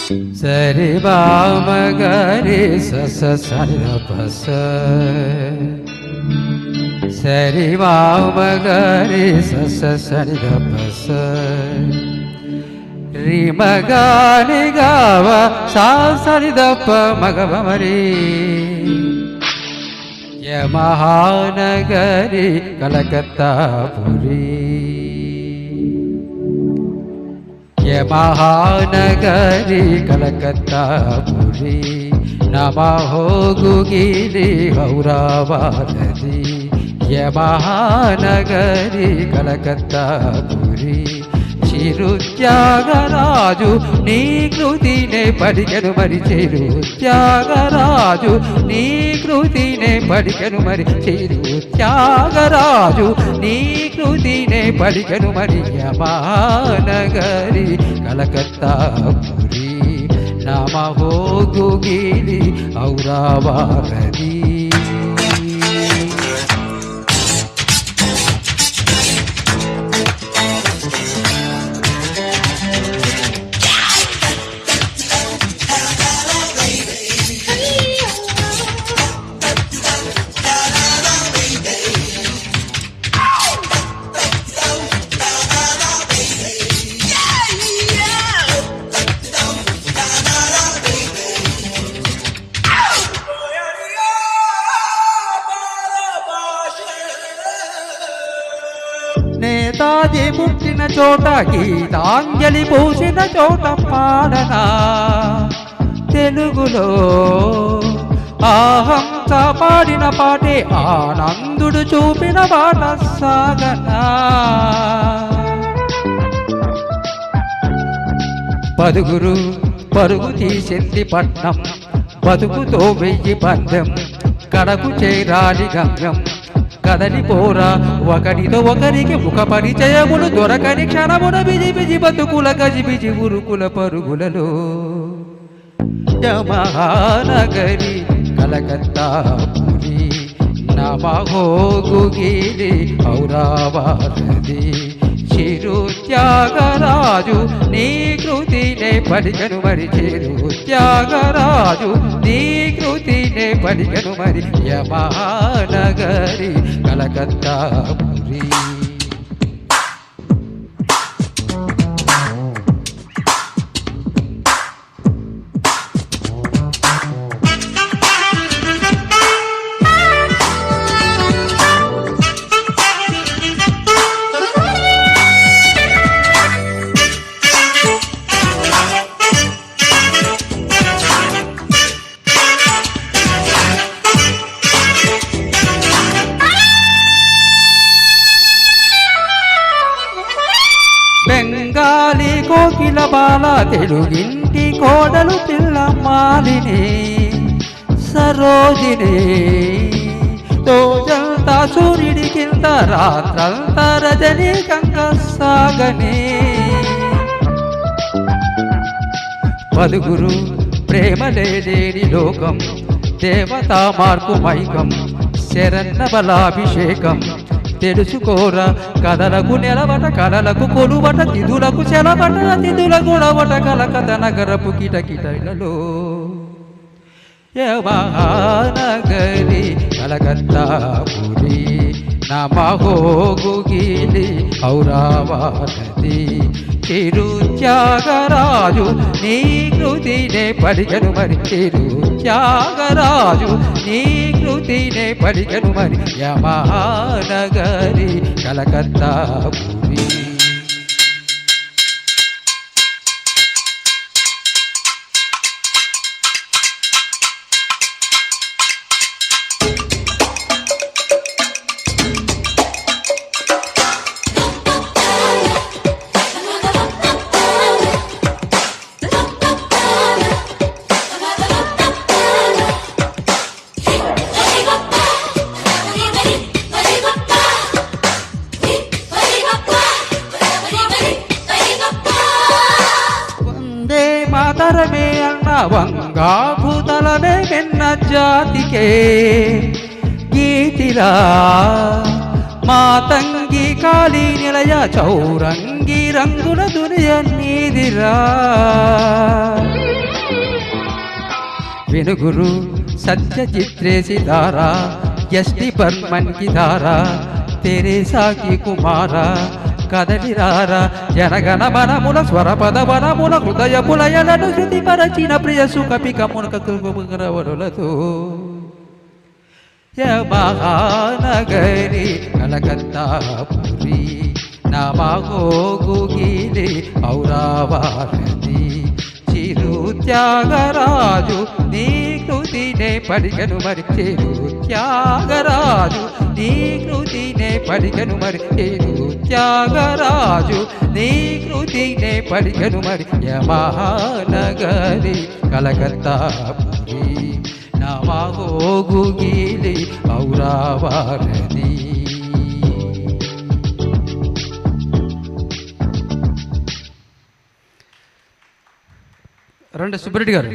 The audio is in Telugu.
సరి బామ గరి సస సరి పస సరి బామ గరి సస సరి పస రి మగాని గావ సా సరి దప్ప మగవ మరి మహానగరి కలకత్తాపురి మహానగరి కలకత్తాపురి నమో గుగిలి హౌరాబాదీ మహానగరి కలకత్తాపురి చిరుత్యాగరాజు నీ కృతినే పడికెను మరి చిరుత్యాగరాజు నీ కృతినే పడికెను మరి చిరుత్యాగరాజు నీ కృతినే పడికెను మరి మహానగరి కలకత్తాపురి నమో గుగిలి ఔరావారది నేతాజీ పుట్టిన చోట గీతాంజలి పూసిన చోట పాడనా తెలుగులో ఆహంస పాడిన పాటే ఆనందుడు చూపిన బాట సాగనా పదుగురు పరుగు తీసింది పట్నం బతుకుతో వెయ్యి పందెం కడకు చేరాలి గంగం కదలిపోరా ఒకరితో ఒకరికి ముఖ పరిచయములు దొరకని క్షణమున బిజి బిజి బతుకుల గజిబిజి ఉరుకుల పరుగులలో మహానగరి కలకత్తాపురి నమో గుగిలి ఔరావారది చిరుత్యాగరాజు నీ కృతినే పడికెను మరి చిరుత్యాగరాజు నీ కృతినే పడికెను మరి మహానగరి కలకత్తాపురి బెంగాలీ కోకిల బాల తెలుగింటి కోడలు పిల్ల మాలిని సరోజిని రోజంతా సూర్యుడి కింద రాత్రంతా రజనీ గంగ సాగని పదుగురు ప్రేమ లేని లోకం దేవతా మార్పు మైకం శరన్న బలాభిషేకం తెలుసుకోరా కథలకు నెలవట కలలకు కొలువట తిథులకు చెలవట తిథుల గొడవట కలకత నగరపు కిటకిటలలో మహానగరి కలకత్తాపురి నమో గుగిలి ఔరావారది చిరుత్యాగరాజు నీ కృతినే పడికెను మరి చిరుత్యాగరాజు నీ కృతినే పడికెను మరి మహానగరి కలకత్తాపురి మాతరమే అన్న వంగాభూతలనే వెన్న జాతికే గీతిలా మాతంగి కాళీ నిలయ చౌరంగి రంగుల దునియ నీదిరా ఏనుగురు సత్యచిత్రే సితారా ఎస్టి బర్మన్ కి ధారా తెరేసా కి కుమారా కదలిరారా జనగణ మనముల స్వరపద వనముల హృదయ పులయలను శృతి పరచిన ప్రియ సుఖ పికమునకరవరులతో మహానగరి కలకత్తాపురి నమగోగుగిలి ఔరావారది చిరు త్యాగరాజు నీ కృతినే పడిగను మరి చిరు త్యాగరాజు నీ కృతినే పడిగను మరి చిరు త్యాగరాజు నీ కృతినే పడిగను మరి మహానగరి కలకత్తాపురి నమగోగుగిలి ఔరావారది. రండి సుబ్రెడ్డి గారు.